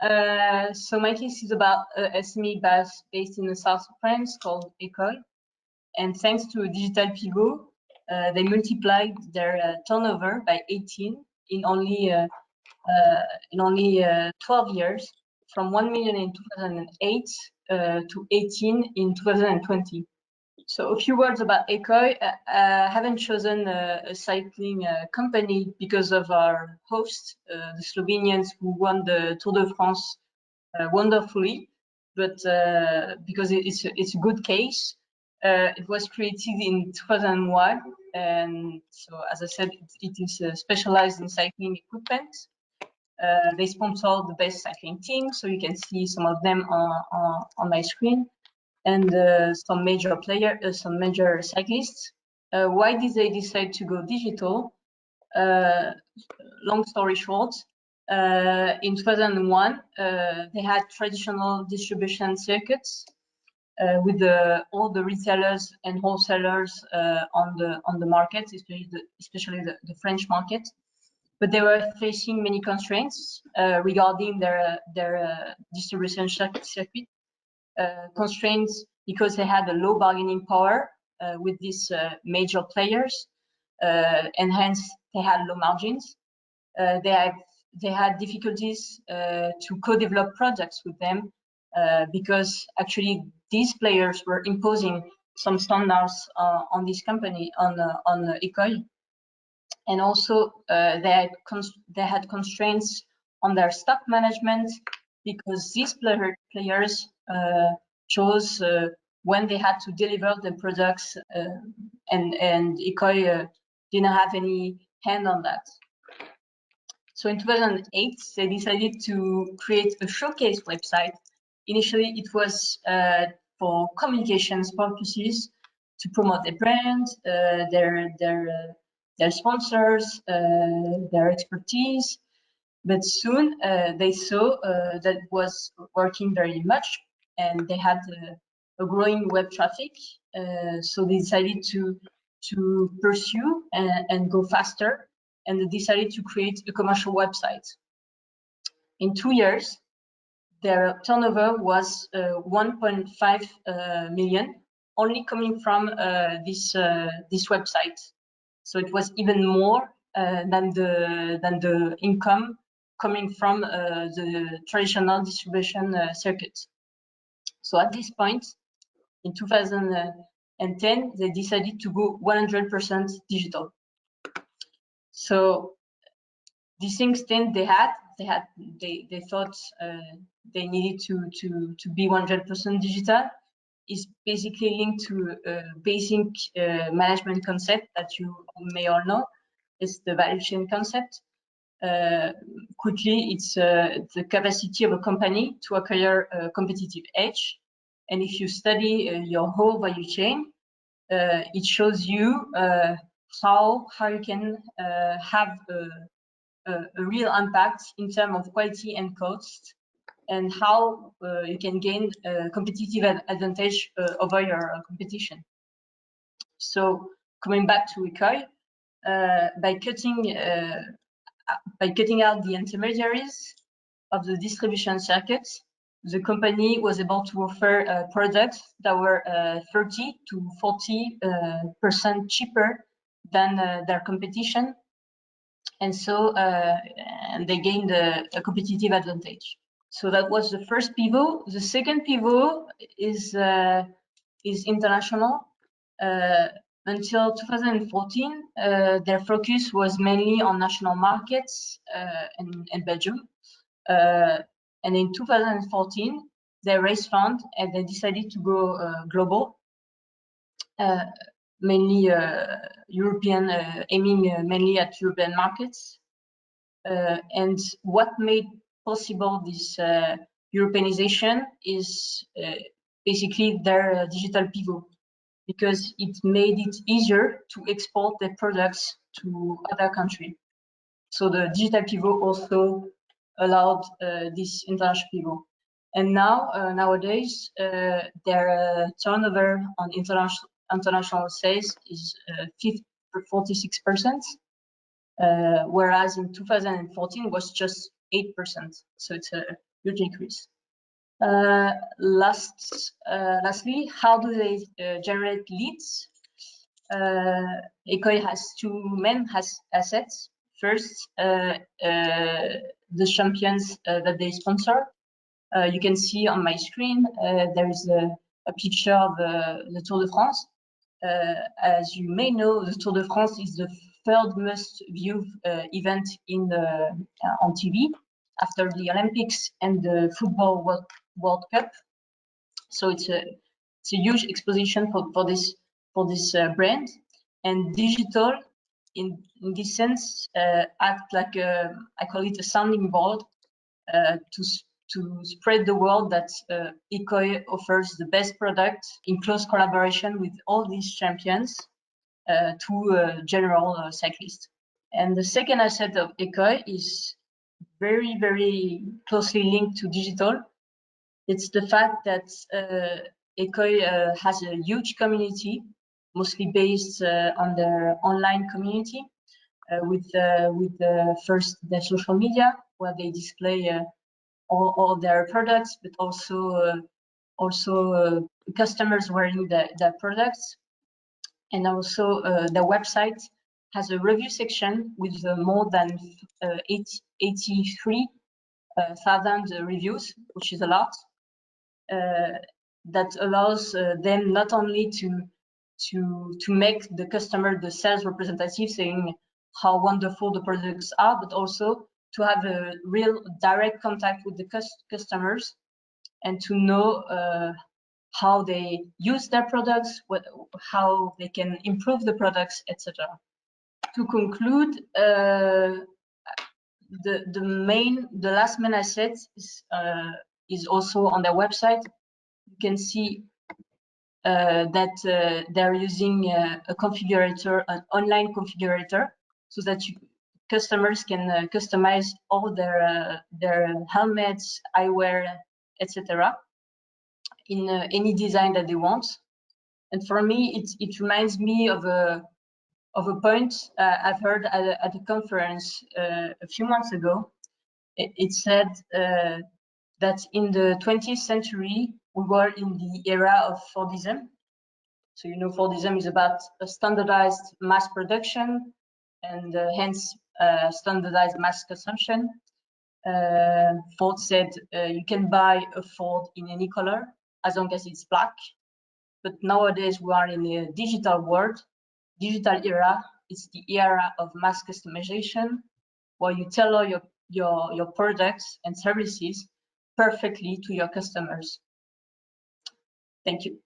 So my case is about SME based in the south of France called Ekoi. And thanks to a digital pivot, they multiplied their turnover by 18 in only 12 years, from 1 million in 2008 to 18 in 2020. So a few words about Ekoi. I haven't chosen a cycling company because of our host, the Slovenians who won the Tour de France wonderfully, but because it's a good case. It was created in 2001, and so as I said, it is specialized in cycling equipment. They sponsor the best cycling teams, so you can see some of them on my screen, and some major players, some major cyclists. Why did they decide to go digital? Long story short, in 2001, they had traditional distribution circuits with all the retailers and wholesalers on the market, especially the French market. But they were facing many constraints regarding their distribution circuit. Constraints because they had a low bargaining power with these major players, and hence they had low margins. They had difficulties to co-develop products with them because actually these players were imposing some standards on this company, on Ekoi, and also they had constraints on their stock management because these players chose when they had to deliver the products, and Ekoi didn't have any hand on that. So in 2008, they decided to create a showcase website. Initially, it was for communications purposes, to promote their brand, their sponsors, their expertise. But soon they saw that it was working very much, and they had a growing web traffic. So they decided to pursue and go faster, and they decided to create a commercial website. In 2 years, their turnover was 1.5 million, only coming from this website. So it was even more than the income coming from the traditional distribution circuit. So at this point, in 2010, they decided to go 100% digital. So this instinct they thought they needed to be 100% digital is basically linked to a basic management concept that you may all know. It's the value chain concept. Quickly, it's the capacity of a company to acquire a competitive edge. And if you study your whole value chain, it shows you how you can have a real impact in terms of quality and cost, and how you can gain a competitive advantage over your competition. So coming back to Ekoi, by cutting out the intermediaries of the distribution circuits, the company was able to offer products that were 30 to 40% cheaper than their competition, and so and they gained a competitive advantage. So that was the first pivot. The second pivot is international. Until 2014, their focus was mainly on national markets and Belgium. And in 2014, they raised funds and they decided to go global, mainly European, aiming mainly at European markets. And what made possible this Europeanization is basically their digital pivot, because it made it easier to export their products to other countries. So the digital pivot also allowed this international pivot. And now, nowadays, their turnover on international sales is 46%, whereas in 2014 was just 8%. So it's huge increase. Lastly, how do they generate leads? Ekoi has two main assets. First, the champions that they sponsor. You can see on my screen there is a picture of the Tour de France. As you may know, the Tour de France is the third most viewed event on TV after the Olympics and the Football World Cup. So it's a huge exposition for this brand, and digital in this sense act like I call it a sounding board to spread the word that Ekoi offers the best product in close collaboration with all these champions to general cyclists. And the second asset of Ekoi is very, very closely linked to digital. It's the fact that Ekoi has a huge community, mostly based on their online community, with first their social media, where they display all their products, but also customers wearing their products, and also their website has a review section with more than 83,000 reviews, which is a lot. That allows them not only to make the customer the sales representative saying how wonderful the products are, but also to have a real direct contact with the customers and to know how they use their products, how they can improve the products, etc. To conclude, the last main asset is also on their website. You can see that they're using a configurator, an online configurator, so that customers can customize all their helmets, eyewear, etc. in any design that they want. And for me, it reminds me of a point I've heard at a conference a few months ago. It said that in the 20th century, we were in the era of Fordism. So, you know, Fordism is about a standardized mass production and hence standardized mass consumption. Ford said you can buy a Ford in any color as long as it's black. But nowadays we are in a digital world, digital era. It's the era of mass customization, where you tailor your products and services perfectly to your customers. Thank you.